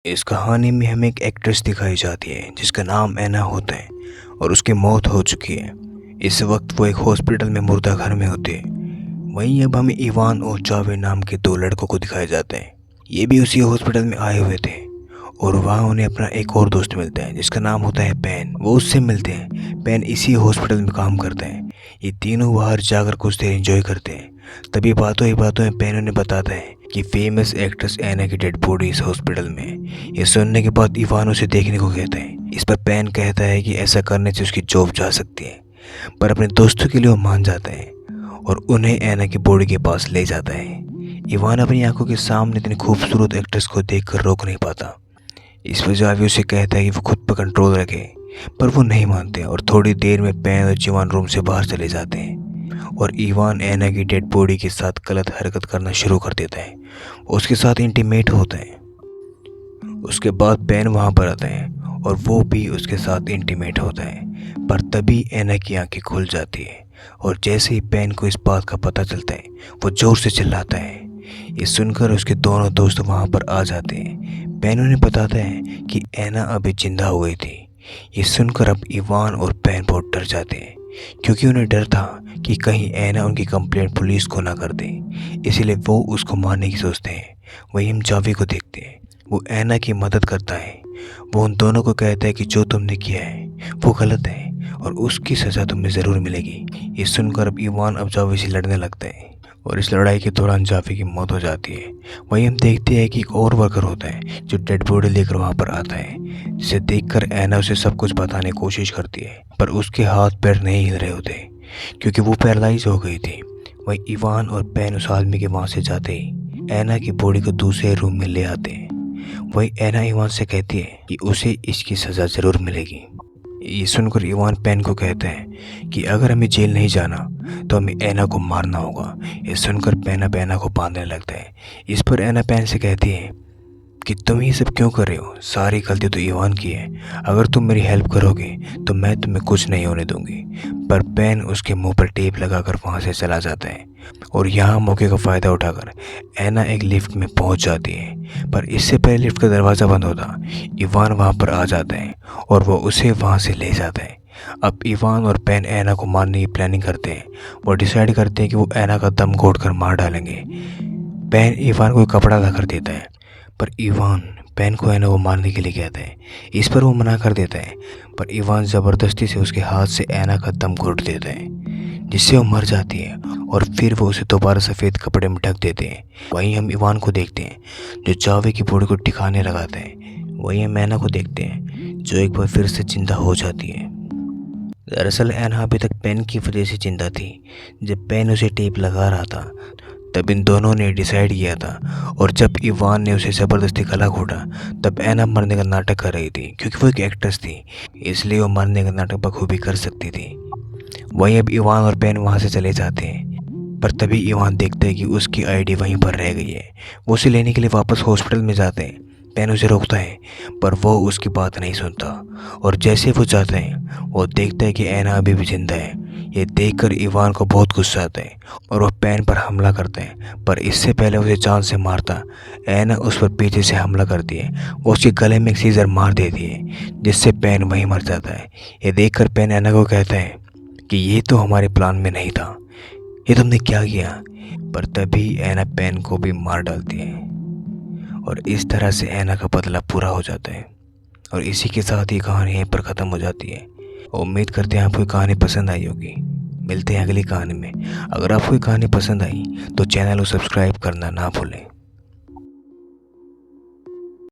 इस कहानी में हमें एक एक्ट्रेस दिखाई जाती है जिसका नाम ऐना होता है और उसकी मौत हो चुकी है। इस वक्त वो एक हॉस्पिटल में मुर्दा घर में होती है। वहीं अब हमें इवान और जावेद नाम के दो लड़कों को दिखाया जाता है। ये भी उसी हॉस्पिटल में आए हुए थे और वहाँ उन्हें अपना एक और दोस्त मिलता है जिसका नाम होता है पेन। वो उससे मिलते हैं। पेन इसी हॉस्पिटल में काम करता है। ये तीनों बाहर जाकर कुछ देर एंजॉय करते हैं। तभी बातों ही बातों में पेन उन्हें बताता है कि फेमस एक्ट्रेस ऐना की डेड बॉडी इस हॉस्पिटल में। ये सुनने के बाद इवान उसे देखने को कहता है। इस पर पेन कहता है कि ऐसा करने से उसकी जॉब जा सकती है, पर अपने दोस्तों के लिए वो मान जाता है और उन्हें ऐना की बॉडी के पास ले जाता है। इवान अपनी आंखों के सामने इतनी खूबसूरत एक्ट्रेस को देखकर रोक नहीं पाता। इस पर जावी उसे कहता है कि वो खुद पर कंट्रोल रखे, पर वो नहीं मानते और थोड़ी देर में पेन और जीवान रूम से बाहर चले जाते हैं और इवान ऐना की डेड बॉडी के साथ गलत हरकत करना शुरू कर देता है। उसके साथ इंटीमेट होता है। उसके बाद पेन वहाँ पर आता है और वो भी उसके साथ इंटीमेट होता है, पर तभी ऐना की आंखें खुल जाती है और जैसे ही पेन को इस बात का पता चलता है वो जोर से चिल्लाता है। ये सुनकर उसके दोनों दोस्त वहाँ पर आ जाते हैं। पेन उन्हें बताता है कि ऐना अभी जिंदा हो गई थी। ये सुनकर अब इवान और पेन बहुत डर जाते हैं क्योंकि उन्हें डर था कि कहीं ऐना उनकी कंप्लेंट पुलिस को ना कर दे, इसलिए वो उसको मारने की सोचते हैं। वहीं हम जावी को देखते हैं। वो ऐना की मदद करता है। वो उन दोनों को कहता है कि जो तुमने किया है वो गलत है और उसकी सज़ा तुम्हें ज़रूर मिलेगी। ये सुनकर अब इवान अब जावी से लड़ने लगता है और इस लड़ाई के दौरान जावी की मौत हो जाती है। वहीं हम देखते हैं कि एक और वर्कर होता है जो डेड बॉडी लेकर वहाँ पर आता है, जिसे देखकर ऐना उसे सब कुछ बताने की कोशिश करती है, पर उसके हाथ पैर नहीं हिल रहे होते क्योंकि वो पैरालाइज हो गई थी। वहीं इवान और पेन उस आदमी के वहाँ से जाते ही ऐना की बॉडी को दूसरे रूम में ले आते हैं। वहीं ऐना इवान से कहती है कि उसे इसकी सज़ा ज़रूर मिलेगी। ये सुनकर इवान पेन को कहता है कि अगर हमें जेल नहीं जाना तो हमें ऐना को मारना होगा। ये सुनकर पेन अब ऐना को बांधने लगता है। इस पर ऐना पेन से कहती है कि तुम ये सब क्यों कर रहे हो, सारी गलती तो इवान की है। अगर तुम मेरी हेल्प करोगे तो मैं तुम्हें कुछ नहीं होने दूंगी। पर पेन उसके मुंह पर टेप लगाकर वहाँ से चला जाता है और यहाँ मौके का फ़ायदा उठाकर ऐना एक लिफ्ट में पहुँच जाती है। पर इससे पहले लिफ्ट का दरवाज़ा बंद होता इवान वहाँ पर आ जाता है और वो उसे वहाँ से ले जाता है। अब इवान और पेन ऐना को मारने की प्लानिंग करते हैं। वो डिसाइड करते हैं कि वो ऐना का दम घोट कर मार डालेंगे। पेन इवान को कपड़ा ला कर देता है, पर इवान पेन को ऐना को मारने के लिए कहता है। इस पर वो मना कर देता है, पर इवान ज़बरदस्ती से उसके हाथ से ऐना का दम घोट देता है, जिससे वो मर जाती है और फिर वो उसे दोबारा सफ़ेद कपड़े में ढक देते हैं। वहीं हम इवान को देखते हैं जो जावे की बॉडी को ठिकाने लगाता है। वहीं हम ऐना को देखते हैं जो एक बार फिर से जिंदा हो जाती है। दरअसल ऐना अभी तक पेन की वजह से जिंदा थी। जब पेन उसे टेप लगा रहा था तब इन दोनों ने डिसाइड किया था, और जब इवान ने उसे ज़बरदस्ती गला घोटा तब ऐना मरने का नाटक कर रही थी क्योंकि वो एक एक्ट्रेस थी, इसलिए वो मरने का नाटक बखूबी कर सकती थी। वहीं अब इवान और पेन वहाँ से चले जाते हैं, पर तभी इवान देखता है कि उसकी आईडी वहीं पर रह गई है। वो उसे लेने के लिए वापस हॉस्पिटल में जाते हैं। पेन उसे रोकता है, पर वो उसकी बात नहीं सुनता और जैसे वो जाता है वो देखता है कि ऐना अभी भी जिंदा है। ये देखकर इवान को बहुत गुस्सा आता है और वह पेन पर हमला करता है, पर इससे पहले उसे जान से मारता ऐना उस पर पीछे से हमला करती है। वो उसके गले में एक सीजर मार देती है, जिससे पेन वहीं मर जाता है। ये देखकर पेन ऐना को कहता है कि ये तो हमारे प्लान में नहीं था, ये तुमने क्या किया। पर तभी ऐना पेन को भी मार डालती है और इस तरह से ऐना का बदला पूरा हो जाता है। और इसी के साथ ही कहानी यहीं पर ख़त्म हो जाती है। उम्मीद करते हैं आपको कहानी पसंद आई होगी। मिलते हैं अगली कहानी में। अगर आपको कहानी पसंद आई तो चैनल को सब्सक्राइब करना ना भूलें।